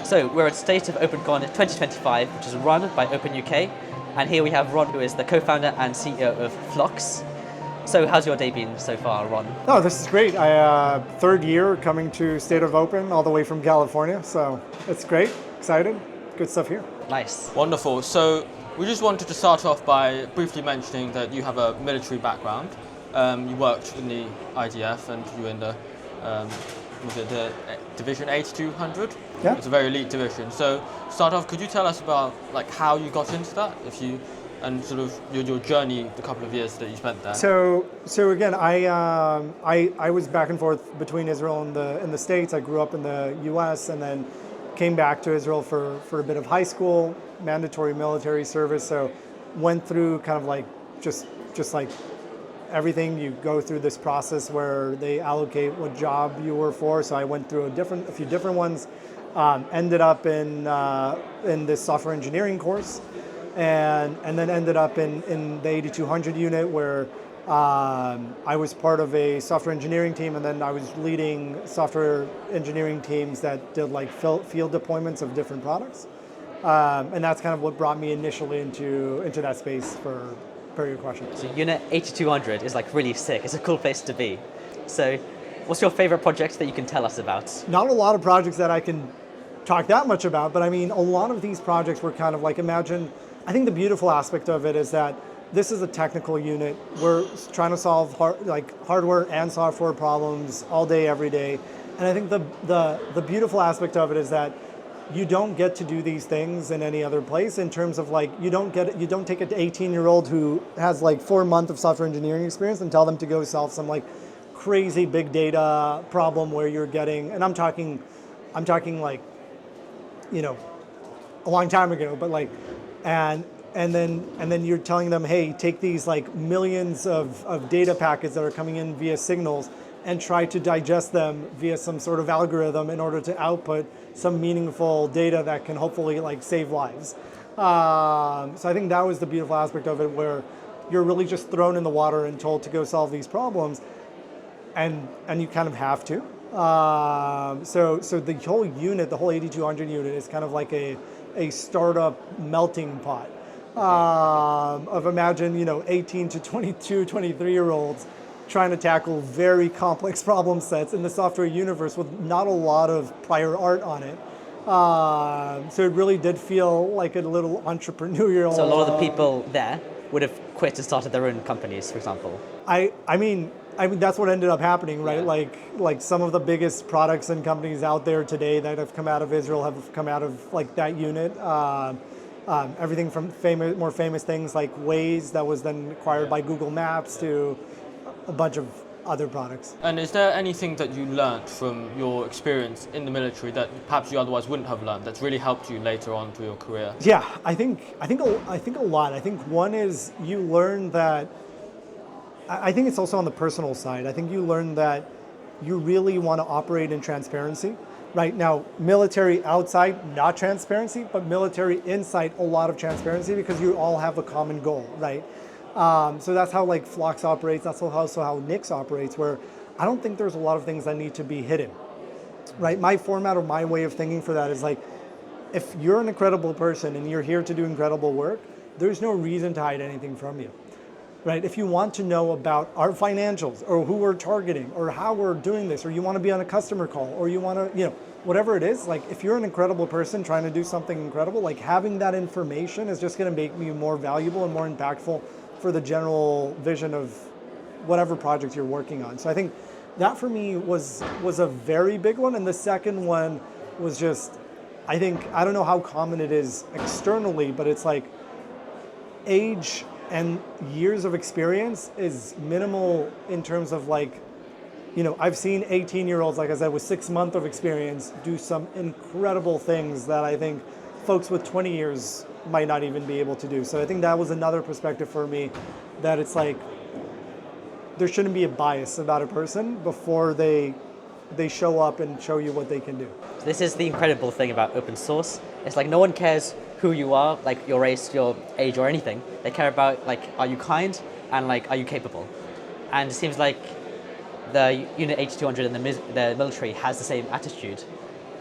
So we're at State of OpenCon 2025, which is run by OpenUK. And here we have Ron, who is the co-founder and CEO of Flox. So how's your day been so far, Ron? Oh, this is great. Third year coming to State of Open all the way from California. So it's great, excited, good stuff here. Nice. Wonderful. So we just wanted to start off by briefly mentioning that you have a military background. You worked in the IDF and you were in the, was it the Division 8200? Yeah. It's a very elite division. So start off, could you tell us about like how you got into that, and sort of your journey, the couple of years that you spent there? So again, I was back and forth between Israel and the States. I grew up in the U.S. and then came back to Israel for a bit of high school, mandatory military service. So went through kind of like just like everything. You go through this process where they allocate what job you were for. So I went through a few different ones. Ended up in this software engineering course, and then ended up in the 8200 unit where I was part of a software engineering team, and then I was leading software engineering teams that did like field deployments of different products. And that's kind of what brought me initially into that space for your question. So Unit 8200 is like really sick. It's a cool place to be. So what's your favorite project that you can tell us about? Not a lot of projects that I can talk that much about, but I mean, a lot of these projects were kind of like, I think the beautiful aspect of it is that this is a technical unit. We're trying to solve hardware and software problems all day, every day. And I think the beautiful aspect of it is that you don't get to do these things in any other place in terms of like, you don't take an 18-year-old who has like 4 months of software engineering experience and tell them to go solve some like crazy big data problem where you're getting, and I'm talking like, you know, a long time ago, but like, and then you're telling them, hey, take these like millions of data packets that are coming in via signals and try to digest them via some sort of algorithm in order to output some meaningful data that can hopefully like save lives. So I think that was the beautiful aspect of it, where you're really just thrown in the water and told to go solve these problems, and you kind of have to. So the whole unit, the whole 8200 unit, is kind of like a startup melting pot of, imagine, 18 to 22, 23-year-olds trying to tackle very complex problem sets in the software universe with not a lot of prior art on it. So it really did feel like a little entrepreneurial. So a lot of the people there would have quit and started their own companies, for example. I mean that's what ended up happening, right? Yeah. Like some of the biggest products and companies out there today that have come out of Israel have come out of like that unit. Everything from more famous things like Waze that was then acquired by Google Maps to a bunch of other products. And is there anything that you learnt from your experience in the military that perhaps you otherwise wouldn't have learned that's really helped you later on through your career? Yeah, I think a lot. I think one is you learn that. I think it's also on the personal side. I think you learn that you really want to operate in transparency. Right now, military outside, not transparency, but military inside, a lot of transparency, because you all have a common goal, right? So that's how like Flox operates. That's also how Nix operates, where I don't think there's a lot of things that need to be hidden, right? My format or my way of thinking for that is like, if you're an incredible person and you're here to do incredible work, there's no reason to hide anything from you, right? If you want to know about our financials or who we're targeting or how we're doing this, or you want to be on a customer call, or you want to, whatever it is, like if you're an incredible person trying to do something incredible, like having that information is just going to make you more valuable and more impactful for the general vision of whatever project you're working on. So I think that for me was a very big one. And the second one was just, I don't know how common it is externally, but it's like age and years of experience is minimal in terms of like, I've seen 18-year-olds, like I said, with 6 months of experience do some incredible things that I think folks with 20 years might not even be able to do. So I think that was another perspective for me, that it's like there shouldn't be a bias about a person before they show up and show you what they can do. So this is the incredible thing about open source. It's like no one cares who you are, like your race, your age, or anything. They care about like, are you kind, and like, are you capable? And it seems like the Unit 8200 and the military has the same attitude.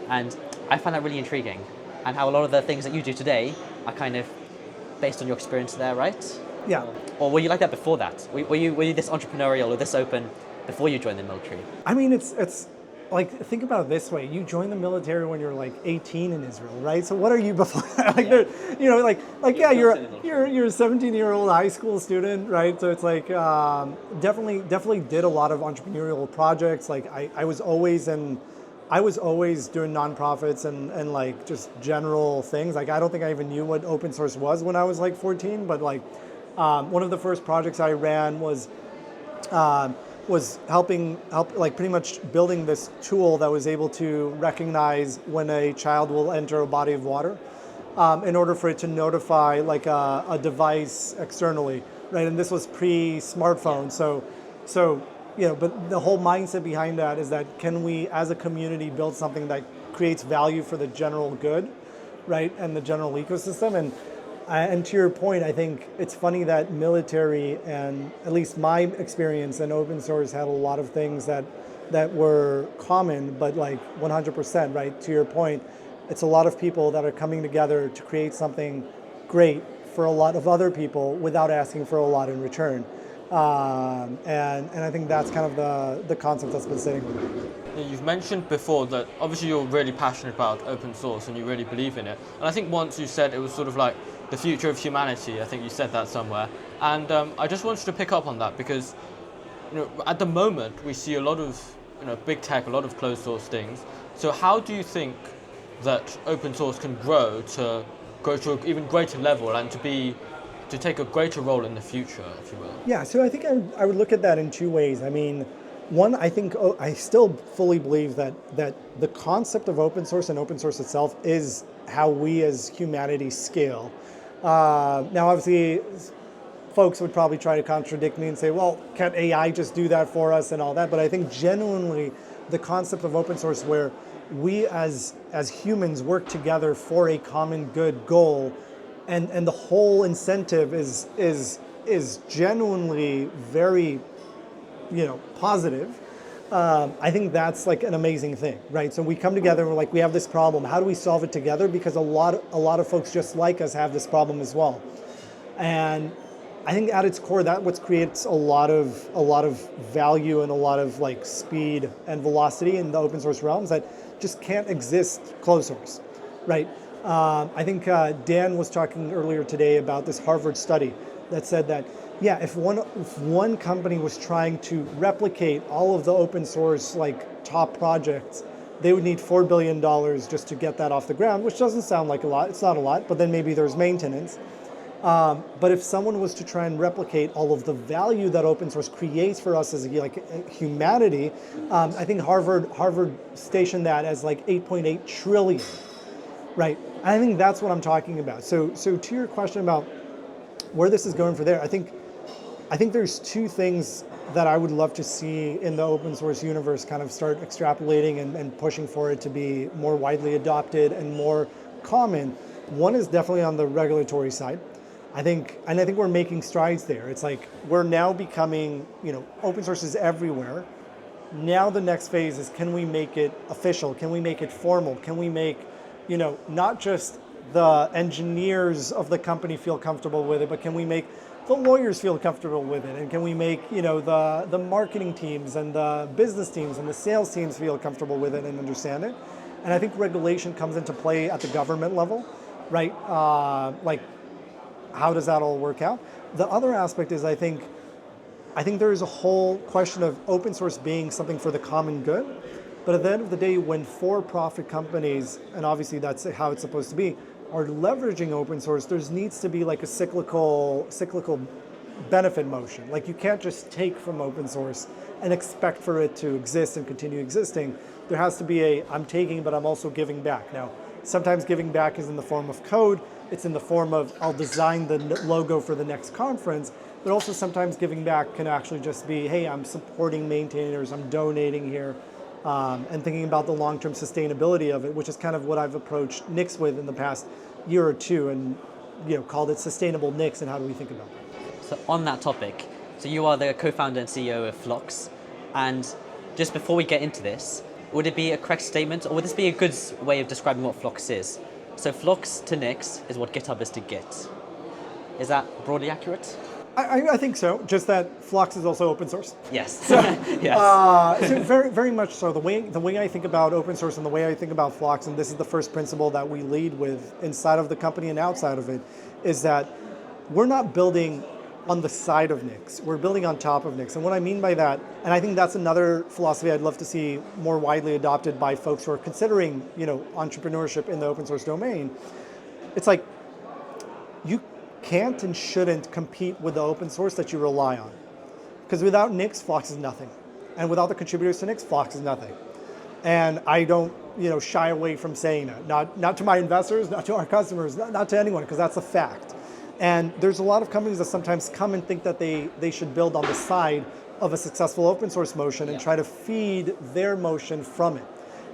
And I find that really intriguing, and how a lot of the things that you do today are kind of based on your experience there, right? Yeah. Or were you like that before that? Were you this entrepreneurial or this open before you joined the military? I mean, it's like, think about it this way: you join the military when you're like 18 in Israel, right? So what are you before? Like, Yeah. you know, like yeah, You're not in the you're a 17-year-old high school student, right? So it's like definitely did a lot of entrepreneurial projects. Like I was always doing nonprofits and like just general things. Like I don't think I even knew what open source was when I was like 14, but like one of the first projects I ran was helping like pretty much building this tool that was able to recognize when a child will enter a body of water in order for it to notify like a device externally, right? And this was pre-smartphone, so you know, but the whole mindset behind that is that can we as a community build something that creates value for the general good, right, and the general ecosystem. And to your point, I think it's funny that military, and at least my experience in open source, had a lot of things that were common, but like 100%, right? To your point, it's a lot of people that are coming together to create something great for a lot of other people without asking for a lot in return. And I think that's kind of the concept that's been sitting with me. You've mentioned before that obviously you're really passionate about open source and you really believe in it. And I think once you said it was sort of like the future of humanity. I think you said that somewhere. And I just wanted to pick up on that because, you know, at the moment we see a lot of, you know, big tech, a lot of closed source things. So how do you think that open source can grow to an even greater level and to take a greater role in the future, if you will? Yeah, so I think I would look at that in two ways. I mean, one, I think I still fully believe that the concept of open source and open source itself is how we as humanity scale. Now, obviously, folks would probably try to contradict me and say, well, can't AI just do that for us and all that? But I think genuinely the concept of open source where we as humans work together for a common good goal, and the whole incentive is genuinely very, you know, positive. I think that's like an amazing thing, right? So we come together and we're like, we have this problem. How do we solve it together? Because a lot of folks just like us have this problem as well. And I think at its core, that what creates a lot of value and a lot of like speed and velocity in the open source realms that just can't exist closed source, right? I think Dan was talking earlier today about this Harvard study that said that, yeah, if one company was trying to replicate all of the open source like top projects, they would need $4 billion just to get that off the ground, which doesn't sound like a lot. It's not a lot, but then maybe there's maintenance. But if someone was to try and replicate all of the value that open source creates for us as like humanity, I think Harvard stationed that as like 8.8 trillion, right? I think that's what I'm talking about. So to your question about where this is going for there, I think there's two things that I would love to see in the open source universe kind of start extrapolating and pushing for it to be more widely adopted and more common. One is definitely on the regulatory side. I think we're making strides there. It's like we're now becoming, you know, open source is everywhere. Now the next phase is, can we make it official? Can we make it formal? Can we make, you know, not just the engineers of the company feel comfortable with it, but can we make the lawyers feel comfortable with it? And can we make, you know, the marketing teams and the business teams and the sales teams feel comfortable with it and understand it? And I think regulation comes into play at the government level, right? Like, how does that all work out? The other aspect is I think there is a whole question of open source being something for the common good. But at the end of the day, when for-profit companies, and obviously that's how it's supposed to be, are leveraging open source, there needs to be like a cyclical benefit motion. Like you can't just take from open source and expect for it to exist and continue existing. There has to be I'm taking, but I'm also giving back. Now, sometimes giving back is in the form of code. It's in the form of, I'll design the logo for the next conference, but also sometimes giving back can actually just be, hey, I'm supporting maintainers, I'm donating here, and thinking about the long-term sustainability of it, which is kind of what I've approached Nix with in the past year or two, and you know, called it Sustainable Nix, and how do we think about that? So on that topic, so you are the co-founder and CEO of Flox, and just before we get into this, would it be a correct statement, or would this be a good way of describing what Flox is? So Flox to Nix is what GitHub is to Git. Is that broadly accurate? I think so. Just that Flox is also open source. Yes. Yes. So very much so. The way I think about open source and the way I think about Flox, and this is the first principle that we lead with inside of the company and outside of it, is that we're not building on the side of Nix. We're building on top of Nix. And what I mean by that, and I think that's another philosophy I'd love to see more widely adopted by folks who are considering, entrepreneurship in the open source domain. It's like you can't and shouldn't compete with the open source that you rely on. Because without Nix, Flox is nothing. And without the contributors to Nix, Flox is nothing. And I don't, shy away from saying that. Not to my investors, not to our customers, not to anyone, because that's a fact. And there's a lot of companies that sometimes come and think that they should build on the side of a successful open source motion and try to feed their motion from it.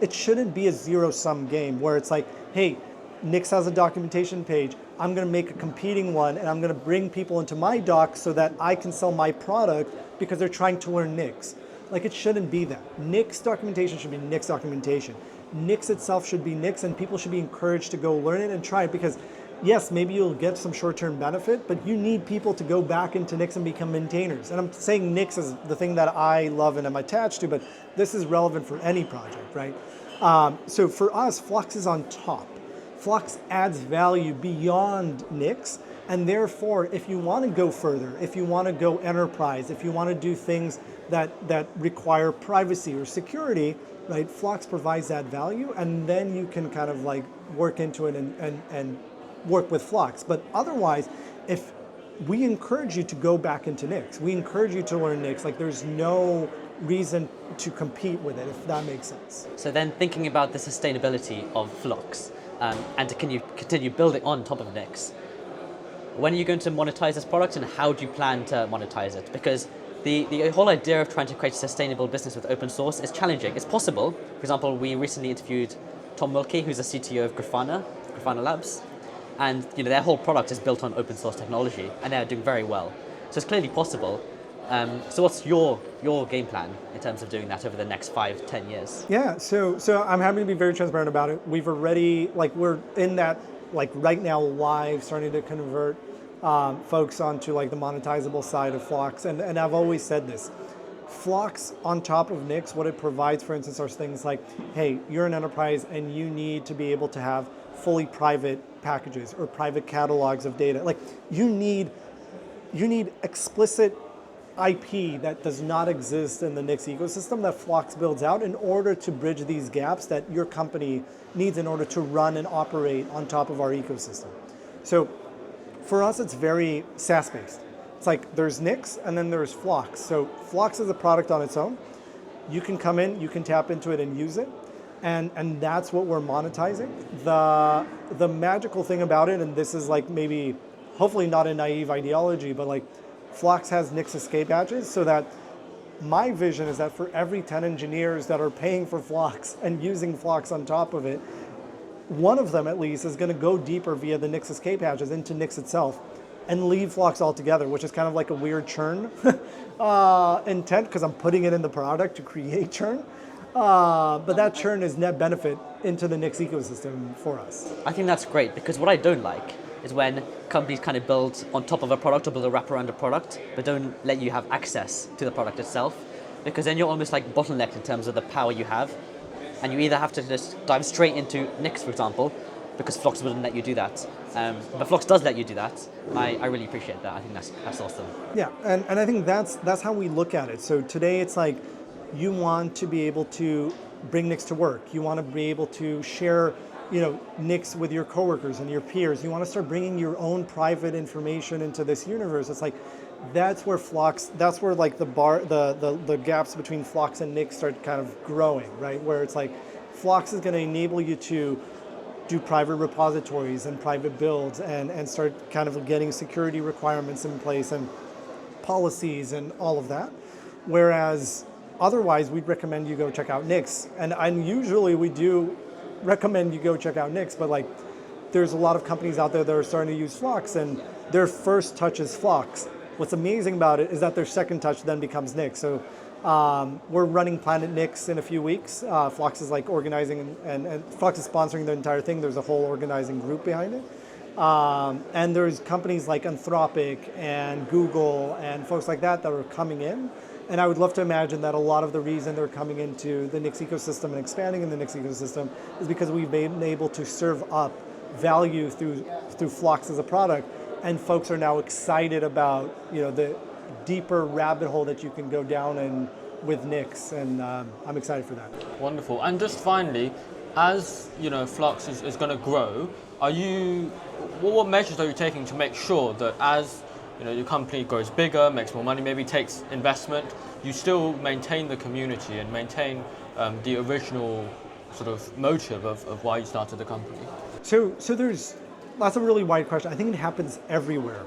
It shouldn't be a zero-sum game where it's like, hey, Nix has a documentation page. I'm going to make a competing one, and I'm going to bring people into my doc so that I can sell my product because they're trying to learn Nix. Like, it shouldn't be that. Nix documentation should be Nix documentation. Nix itself should be Nix, and people should be encouraged to go learn it and try it because, yes, maybe you'll get some short-term benefit, but you need people to go back into Nix and become maintainers. And I'm saying Nix is the thing that I love and am attached to, but this is relevant for any project, right? So for us, Flox is on top. Flox adds value beyond Nix, and therefore, if you want to go further, if you want to go enterprise, if you want to do things that require privacy or security, right? Flox provides that value, and then you can kind of like work into it and work with Flox. But otherwise, if we encourage you to go back into Nix, we encourage you to learn Nix, like there's no reason to compete with it, if that makes sense. So then thinking about the sustainability of Flox, and to continue building on top of Nix, when are you going to monetize this product and how do you plan to monetize it? Because the whole idea of trying to create a sustainable business with open source is challenging. It's possible. For example, we recently interviewed Tom Wilkie, who's the CTO of Grafana Labs, and their whole product is built on open source technology and they're doing very well. So it's clearly possible. So what's your game plan in terms of doing that over the next 5-10 years? Yeah, so I'm happy to be very transparent about it. We've already, we're in that, right now live, starting to convert folks onto the monetizable side of Flox. And I've always said this. Flox on top of Nix, what it provides, for instance, are things like, hey, you're an enterprise and you need to be able to have fully private packages or private catalogs of data. You need explicit IP that does not exist in the Nix ecosystem that Flox builds out in order to bridge these gaps that your company needs in order to run and operate on top of our ecosystem. So for us, it's very SaaS-based. It's like there's Nix and then there's Flox. So Flox is a product on its own. You can come in, you can tap into it and use it. And that's what we're monetizing. The magical thing about it, and this is maybe, hopefully not a naive ideology, but Flox has Nix escape badges so that my vision is that for every 10 engineers that are paying for Flox and using Flox on top of it, one of them at least is going to go deeper via the Nix escape badges into Nix itself and leave Flox altogether, which is kind of like a weird churn intent because I'm putting it in the product to create churn. But that churn is net benefit into the Nix ecosystem for us. I think that's great because what I don't like is when companies kind of build on top of a product or build a wrap around a product, but don't let you have access to the product itself, because then you're almost bottlenecked in terms of the power you have, and you either have to just dive straight into Nix, for example, because Flox wouldn't let you do that. But Flox does let you do that. I really appreciate that. I think that's awesome. Yeah, and I think that's how we look at it. So today it's you want to be able to bring Nix to work. You want to be able to share Nix with your coworkers and your peers. You want to start bringing your own private information into this universe. It's that's where Flox, that's where the gaps between Flox and Nix start kind of growing, right? Where it's Flox is going to enable you to do private repositories and private builds and start kind of getting security requirements in place and policies and all of that. Whereas otherwise, we'd recommend you go check out Nix. And usually we do recommend you go check out Nix, but there's a lot of companies out there that are starting to use Flox and their first touch is Flox. What's amazing about it is that their second touch then becomes Nix. So We're running Planet Nix in a few weeks. Flox is like organizing and Flox is sponsoring the entire thing. There's a whole organizing group behind it. And there's companies like Anthropic and Google and folks like that that are coming in. And I would love to imagine that a lot of the reason they're coming into the Nix ecosystem and expanding in the Nix ecosystem is because we've been able to serve up value through Flox as a product. And folks are now excited about the deeper rabbit hole that you can go down in with Nix. And I'm excited for that. Wonderful. And just finally, as Flox is going to grow, what measures are you taking to make sure that as your company grows bigger, makes more money, maybe takes investment, you still maintain the community and maintain the original sort of motive of why you started the company? So that's a really wide question. I think it happens everywhere.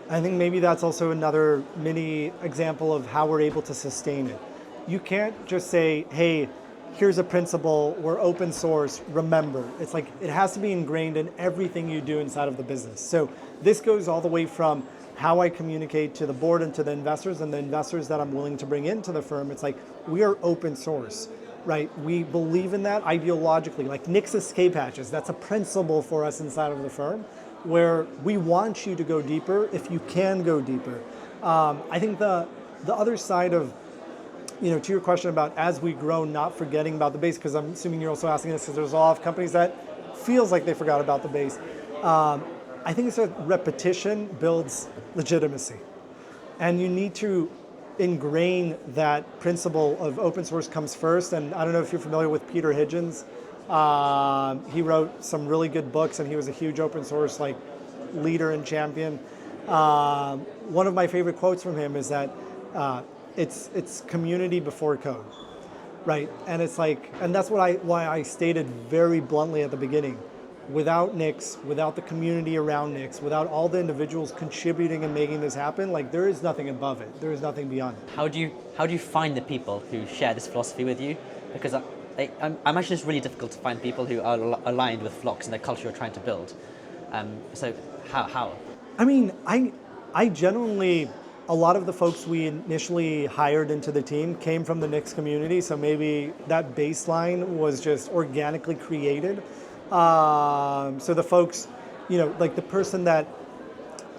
I think maybe that's also another mini example of how we're able to sustain it. You can't just say, hey, here's a principle, we're open source, remember. It's like, it has to be ingrained in everything you do inside of the business. So this goes all the way from how I communicate to the board and to the investors and the investors that I'm willing to bring into the firm. It's like, we are open source, right? We believe in that ideologically. Like Nix escape hatches, that's a principle for us inside of the firm, where we want you to go deeper if you can go deeper. I think the other side of, to your question about as we grow, not forgetting about the base, because I'm assuming you're also asking this because there's a lot of companies that feels like they forgot about the base. I think it's that repetition builds legitimacy. And you need to ingrain that principle of open source comes first. And I don't know if you're familiar with Peter Hitchens. He wrote some really good books and he was a huge open source leader and champion. One of my favorite quotes from him is that it's community before code, right? And it's like, and that's why I stated very bluntly at the beginning, without Nix, without the community around Nix, without all the individuals contributing and making this happen, there is nothing above it. There is nothing beyond it. How do you find the people who share this philosophy with you? Because I imagine it's really difficult to find people who are aligned with Flox and the culture you're trying to build. So how? I mean, I genuinely, a lot of the folks we initially hired into the team came from the Nix community, so maybe that baseline was just organically created. So the folks, the person that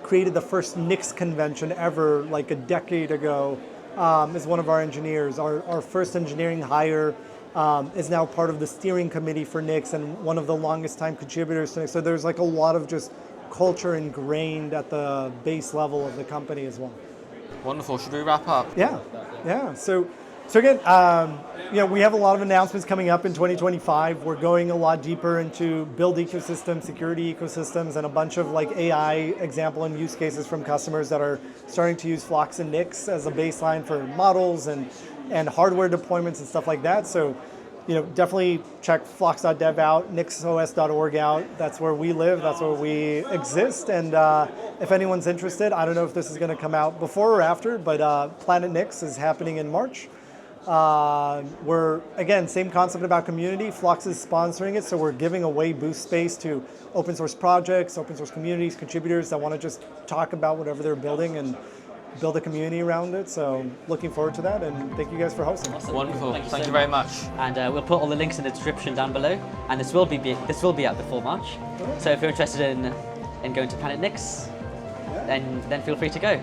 created the first Nix convention ever, a decade ago, is one of our engineers. Our first engineering hire is now part of the steering committee for Nix and one of the longest time contributors to Nix. So there's a lot of just culture ingrained at the base level of the company as well. Wonderful. Should we wrap up? Yeah. So again, we have a lot of announcements coming up in 2025. We're going a lot deeper into build ecosystems, security ecosystems, and a bunch of AI example and use cases from customers that are starting to use Flox and Nix as a baseline for models and hardware deployments and stuff like that. So, definitely check flox.dev out, nixos.org out. That's where we live. That's where we exist. And if anyone's interested, I don't know if this is going to come out before or after, but Planet Nix is happening in March. We're, again, same concept about community. Flox is sponsoring it, so we're giving away booth space to open source projects, open source communities, contributors that want to just talk about whatever they're building and build a community around it. So looking forward to that, and thank you guys for hosting. Awesome. Wonderful. Thank you very much. And we'll put all the links in the description down below. And this will be out before March. So if you're interested in going to Planet Nix, then feel free to go.